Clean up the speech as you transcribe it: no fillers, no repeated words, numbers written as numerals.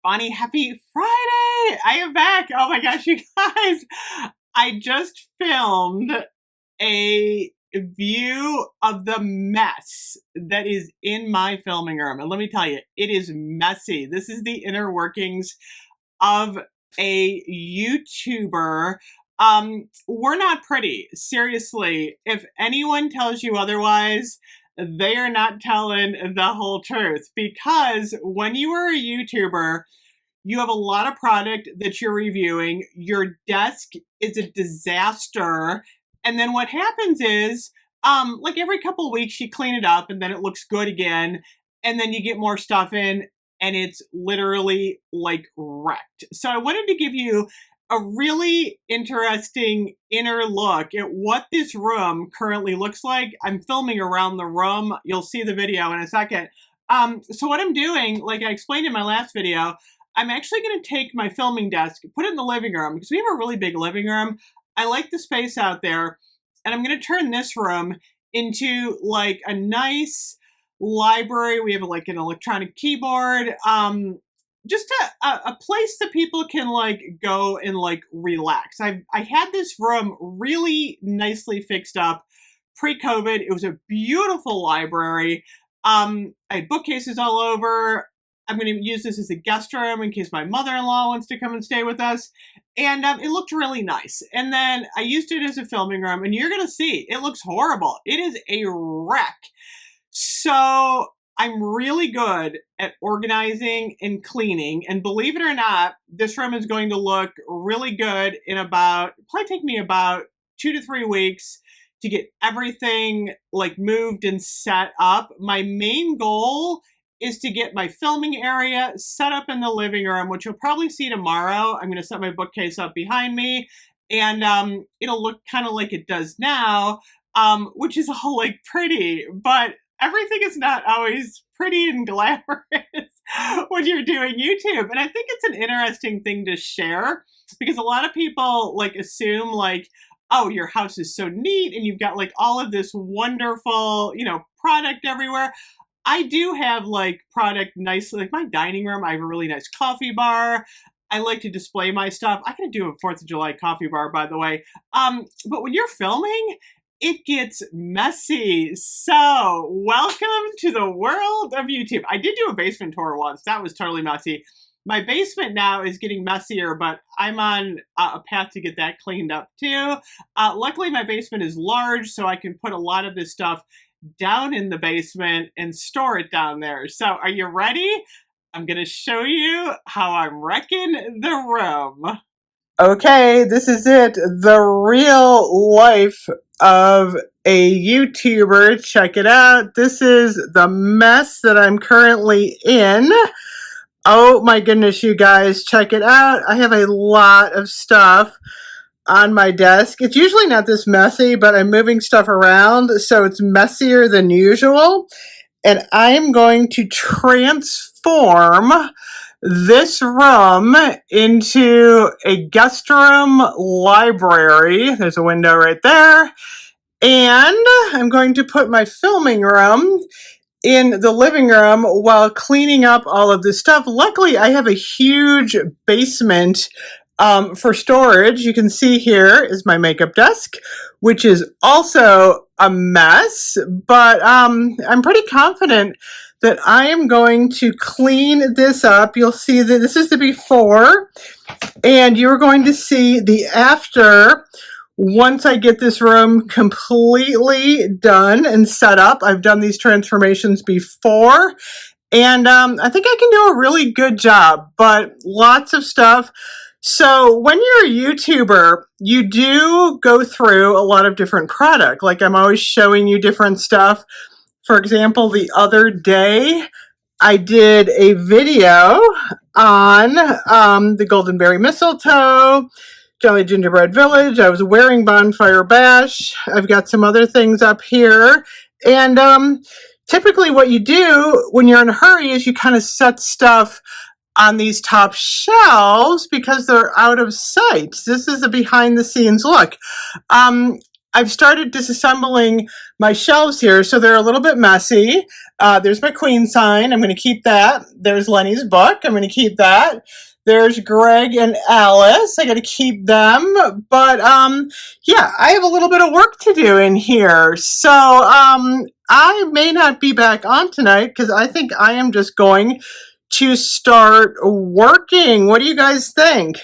Bonnie, happy Friday! I am back. Oh my gosh, you guys. I just filmed a view of the mess that is in my filming room. And let me tell you, it is messy. This is the inner workings of a YouTuber. We're not pretty. Seriously, if anyone tells you otherwise, they are not telling the whole truth, because when you are a YouTuber, you have a lot of product that you're reviewing. Your desk is a disaster. And then what happens is, like every couple of weeks you clean it up and then it looks good again. And then you get more stuff in and it's literally like wrecked. So I wanted to give you a really interesting inner look at what this room currently looks like. I'm filming around the room. You'll see the video in a second. So what I'm doing, like I explained in my last video, I'm actually going to take my filming desk, put it in the living room, because we have a really big living room. I like the space out there. And I'm going to turn this room into like a nice library. We have like an electronic keyboard. Just a place that people can like go and like relax. I had this room really nicely fixed up pre-COVID. It was a beautiful library. I had bookcases all over. I'm going to use this as a guest room in case my mother-in-law wants to come and stay with us. And it looked really nice. And then I used it as a filming room, and you're going to see, it looks horrible. It is a wreck. So I'm really good at organizing and cleaning. And believe it or not, this room is going to look really good in probably take me about 2 to 3 weeks to get everything like moved and set up. My main goal is to get my filming area set up in the living room, which you'll probably see tomorrow. I'm going to set my bookcase up behind me, and it'll look kind of like it does now, which is all like pretty, but everything is not always pretty and glamorous when you're doing YouTube. And I think it's an interesting thing to share, because a lot of people like assume like, oh, your house is so neat and you've got like all of this wonderful, product everywhere. I do have like product nicely, like my dining room. I have a really nice coffee bar. I like to display my stuff. I can do a 4th of July coffee bar, by the way. But when you're filming, it gets messy. So welcome to the world of YouTube. I did do a basement tour once. That was totally messy. My basement now is getting messier, but I'm on a path to get that cleaned up too. Luckily, my basement is large, so I can put a lot of this stuff down in the basement and store it down there. So are you ready? I'm going to show you how I'm wrecking the room. Okay, this is it. The real life of a YouTuber. Check it out. This is the mess that I'm currently in. Oh my goodness, you guys, check it out. I have a lot of stuff on my desk. It's usually not this messy, but I'm moving stuff around, so it's messier than usual. And I'm going to transform this room into a guest room library. There's a window right there. And I'm going to put my filming room in the living room while cleaning up all of this stuff. Luckily, I have a huge basement for storage. You can see here is my makeup desk, which is also a mess, but I'm pretty confident that I am going to clean this up. You'll see that this is the before, and you're going to see the after once I get this room completely done and set up. I've done these transformations before, and I think I can do a really good job, but lots of stuff. So when you're a YouTuber, you do go through a lot of different product. Like I'm always showing you different stuff. For example, the other day, I did a video on the Goldenberry Mistletoe, Jelly Gingerbread Village. I was wearing Bonfire Bash. I've got some other things up here. And typically what you do when you're in a hurry is you kind of set stuff on these top shelves because they're out of sight. This is a behind the scenes look. I've started disassembling my shelves here, so they're a little bit messy. There's my queen sign. I'm going to keep that. There's Lenny's book. I'm going to keep that. There's Greg and Alice. I got to keep them. But yeah, I have a little bit of work to do in here. So I may not be back on tonight because I think I am just going to start working. What do you guys think?